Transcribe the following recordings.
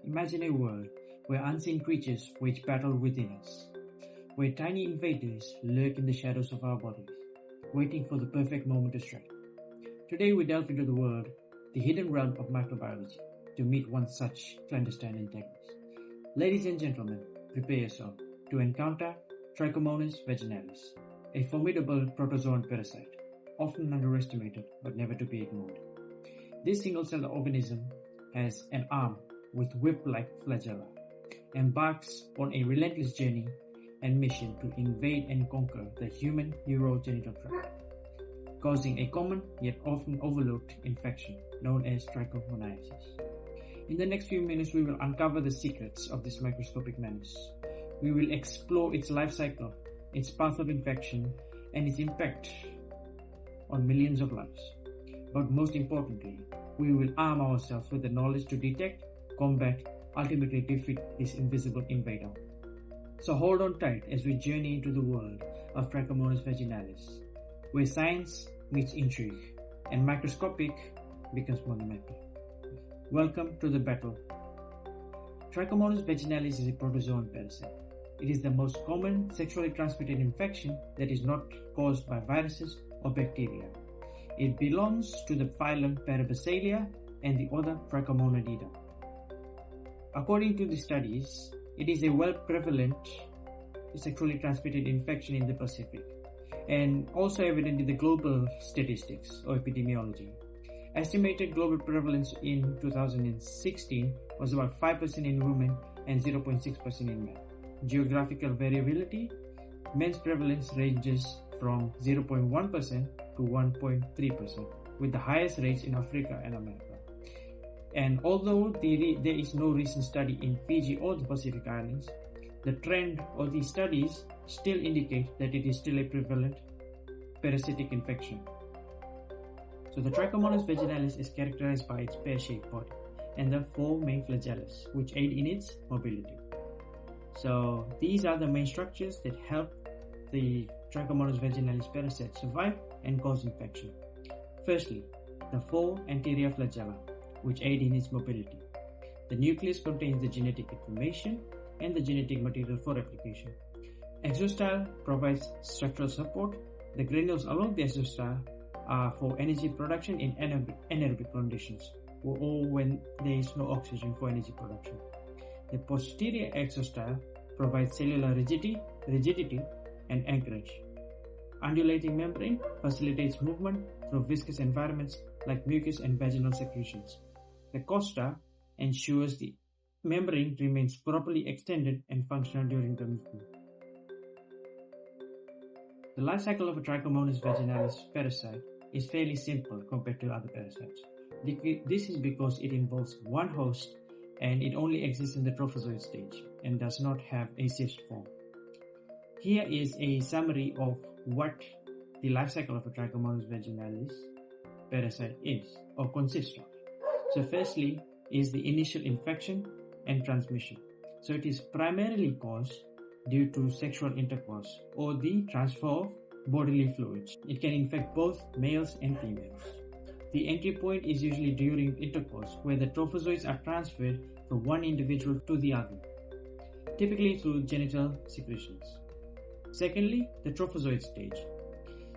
Imagine a world where unseen creatures wage battle within us, where tiny invaders lurk in the shadows of our bodies, waiting for the perfect moment to strike. Today we delve into the world, the hidden realm of microbiology, to meet one such clandestine antagonist. Ladies and gentlemen, prepare yourself to encounter Trichomonas vaginalis, a formidable protozoan parasite, often underestimated but never to be ignored. This single-celled organism has an arm with whip-like flagella, embarks on a relentless journey and mission to invade and conquer the human urogenital tract, causing a common yet often overlooked infection known as trichomoniasis. In the next few minutes, we will uncover the secrets of this microscopic menace. We will explore its life cycle, its path of infection, and its impact on millions of lives. But most importantly, we will arm ourselves with the knowledge to detect, combat, ultimately defeat this invisible invader. So hold on tight as we journey into the world of Trichomonas vaginalis, where science meets intrigue and microscopic becomes monumental. Welcome to the battle. Trichomonas vaginalis is a protozoan parasite. It is the most common sexually transmitted infection that is not caused by viruses or bacteria. It belongs to the phylum Parabasalia and the order Trichomonadida. According to the studies, it is a well-prevalent sexually transmitted infection in the Pacific and also evident in the global statistics or epidemiology. Estimated global prevalence in 2016 was about 5% in women and 0.6% in men. Geographical variability: men's prevalence ranges from 0.1% to 1.3%, with the highest rates in Africa and America. And although there is no recent study in Fiji or the Pacific Islands, the trend of these studies still indicate that it is still a prevalent parasitic infection. So the Trichomonas vaginalis is characterized by its pear-shaped body and the four main flagellas, which aid in its mobility. So these are the main structures that help the Trichomonas vaginalis parasite survive and cause infection. Firstly, the four anterior flagella, which aid in its mobility. The nucleus contains the genetic information and the genetic material for replication. Exostyle provides structural support. The granules along the exostyle are for energy production in anaerobic conditions, or when there is no oxygen for energy production. The posterior exostyle provides cellular rigidity and anchorage. Undulating membrane facilitates movement through viscous environments like mucus and vaginal secretions. The costa ensures the membrane remains properly extended and functional during the movement. The life cycle of a Trichomonas vaginalis parasite is fairly simple compared to other parasites. This is because it involves one host and it only exists in the trophozoid stage and does not have a cyst form. Here is a summary of what the life cycle of a Trichomonas vaginalis parasite is or consists of. So firstly is the initial infection and transmission. So it is primarily caused due to sexual intercourse or the transfer of bodily fluids. It can infect both males and females. The entry point is usually during intercourse, where the trophozoites are transferred from one individual to the other, typically through genital secretions. Secondly, the trophozoid stage.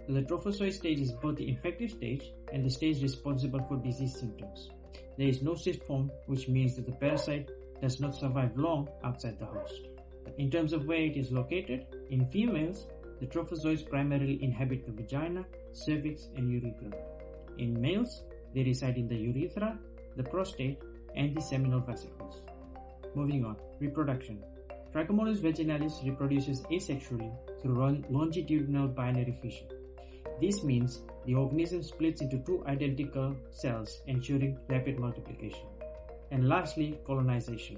The trophozoid stage is both the infective stage and the stage responsible for disease symptoms. There is no cyst form, which means that the parasite does not survive long outside the host. In terms of where it is located, in females, the trophozoites primarily inhabit the vagina, cervix, and urethra. In males, they reside in the urethra, the prostate, and the seminal vesicles. Moving on, reproduction. Trichomonas vaginalis reproduces asexually through longitudinal binary fission. This means the organism splits into two identical cells, ensuring rapid multiplication. And lastly, colonization.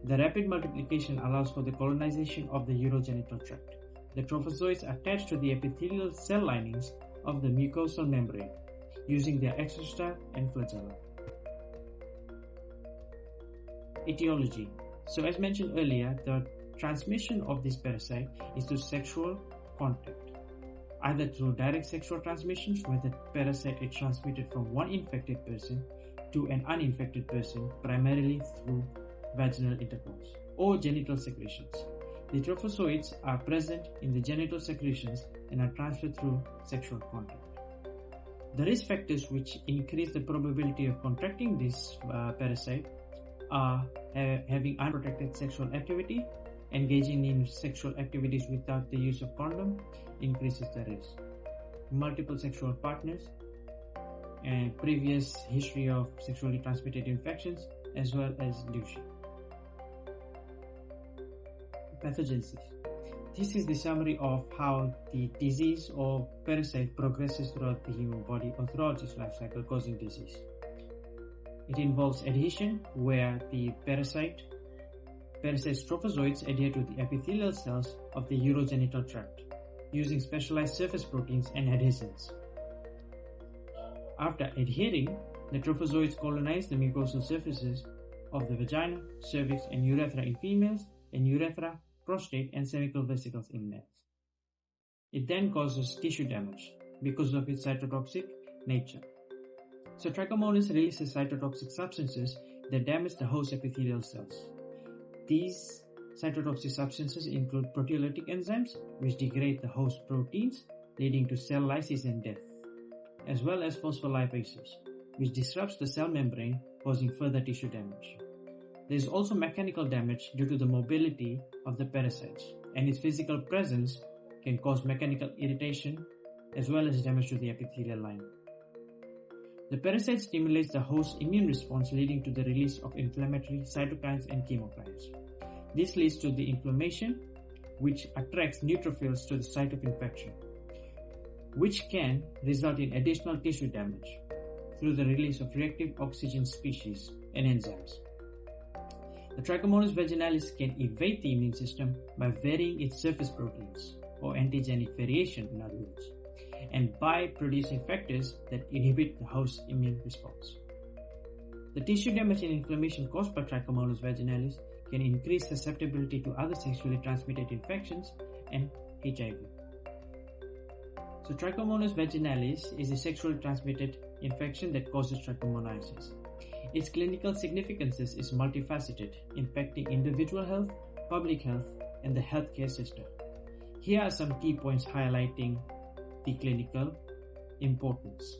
The rapid multiplication allows for the colonization of the urogenital tract. The trophozoites attach to the epithelial cell linings of the mucosal membrane, using their exostyle and flagella. Etiology. So as mentioned earlier, the transmission of this parasite is through sexual contact, either through direct sexual transmissions, where the parasite is transmitted from one infected person to an uninfected person, primarily through vaginal intercourse or genital secretions. The trophozoites are present in the genital secretions and are transferred through sexual contact. The risk factors which increase the probability of contracting this parasite are having unprotected sexual activity. Engaging in sexual activities without the use of condom increases the risk. Multiple sexual partners and previous history of sexually transmitted infections, as well as douching. Pathogenesis. This is the summary of how the disease or parasite progresses throughout the human body or throughout its life cycle, causing disease. It involves adhesion, where the parasite's trophozoites adhere to the epithelial cells of the urogenital tract, using specialized surface proteins and adhesins. After adhering, the trophozoites colonize the mucosal surfaces of the vagina, cervix, and urethra in females, and urethra, prostate, and cervical vesicles in males. It then causes tissue damage because of its cytotoxic nature. So Trichomonas releases cytotoxic substances that damage the host epithelial cells. These cytotoxic substances include proteolytic enzymes, which degrade the host proteins, leading to cell lysis and death, as well as phospholipases, which disrupts the cell membrane, causing further tissue damage. There is also mechanical damage due to the mobility of the parasites, and its physical presence can cause mechanical irritation as well as damage to the epithelial line. The parasite stimulates the host's immune response, leading to the release of inflammatory cytokines and chemokines. This leads to the inflammation, which attracts neutrophils to the site of infection, which can result in additional tissue damage through the release of reactive oxygen species and enzymes. The Trichomonas vaginalis can evade the immune system by varying its surface proteins, or antigenic variation in other words, and by producing factors that inhibit the host's immune response. The tissue damage and inflammation caused by Trichomonas vaginalis can increase susceptibility to other sexually transmitted infections and HIV. So Trichomonas vaginalis is a sexually transmitted infection that causes trichomoniasis. Its clinical significance is multifaceted, impacting individual health, public health, and the healthcare system. Here are some key points highlighting the clinical importance.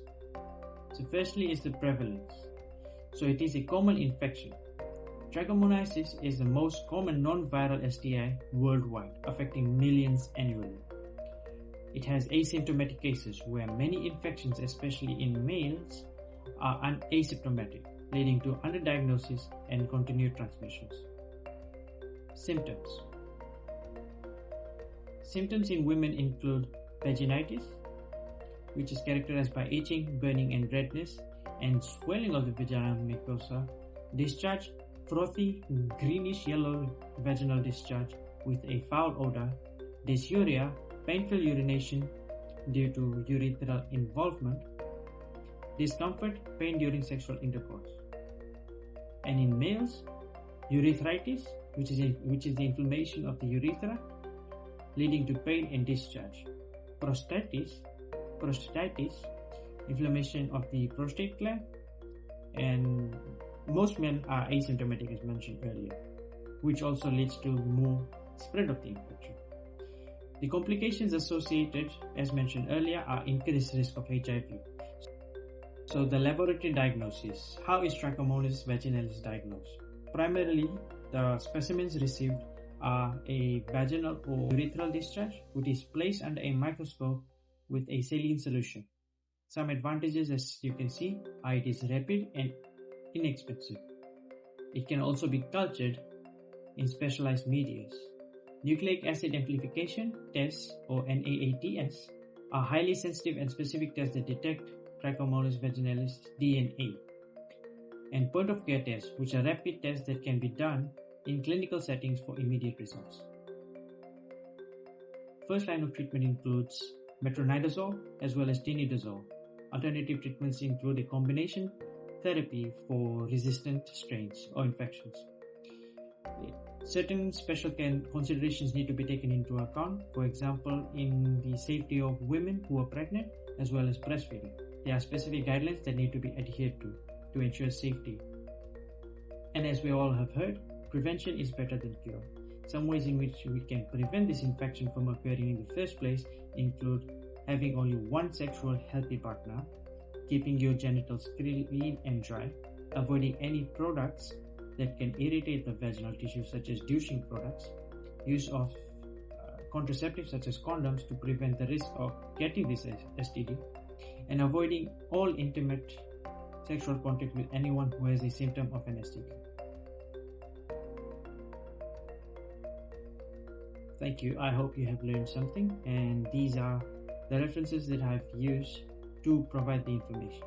So firstly is the prevalence. So it is a common infection. Trichomoniasis is the most common non-viral STI worldwide, affecting millions annually. It has asymptomatic cases where many infections, especially in males, are asymptomatic, leading to underdiagnosis and continued transmissions. Symptoms. Symptoms in women include vaginitis, which is characterized by itching, burning, and redness, and swelling of the vaginal mucosa. Discharge, frothy, greenish-yellow vaginal discharge with a foul odor. Dysuria, painful urination due to urethral involvement. Discomfort, pain during sexual intercourse. And in males, urethritis, which is the inflammation of the urethra, leading to pain and discharge. Prostatitis, inflammation of the prostate gland, and most men are asymptomatic as mentioned earlier, which also leads to more spread of the infection. The complications associated, as mentioned earlier, are increased risk of HIV. So the laboratory diagnosis. How is Trichomonas vaginalis diagnosed? Primarily, the specimens received are a vaginal or urethral discharge, which is placed under a microscope with a saline solution. Some advantages, as you can see, are it is rapid and inexpensive. It can also be cultured in specialized medias. Nucleic acid amplification tests, or NAATs, are highly sensitive and specific tests that detect Trichomonas vaginalis DNA. And point-of-care tests, which are rapid tests that can be done in clinical settings for immediate results. First line of treatment includes metronidazole as well as tinidazole. Alternative treatments include a combination therapy for resistant strains or infections. Certain special considerations need to be taken into account, for example, in the safety of women who are pregnant as well as breastfeeding. There are specific guidelines that need to be adhered to ensure safety. And as we all have heard, prevention is better than cure. Some ways in which we can prevent this infection from occurring in the first place include having only one sexual healthy partner, keeping your genitals clean and dry, avoiding any products that can irritate the vaginal tissue such as douching products, use of contraceptives such as condoms to prevent the risk of getting this STD, and avoiding all intimate sexual contact with anyone who has a symptom of an STD. Thank you. I hope you have learned something, and these are the references that I've used to provide the information.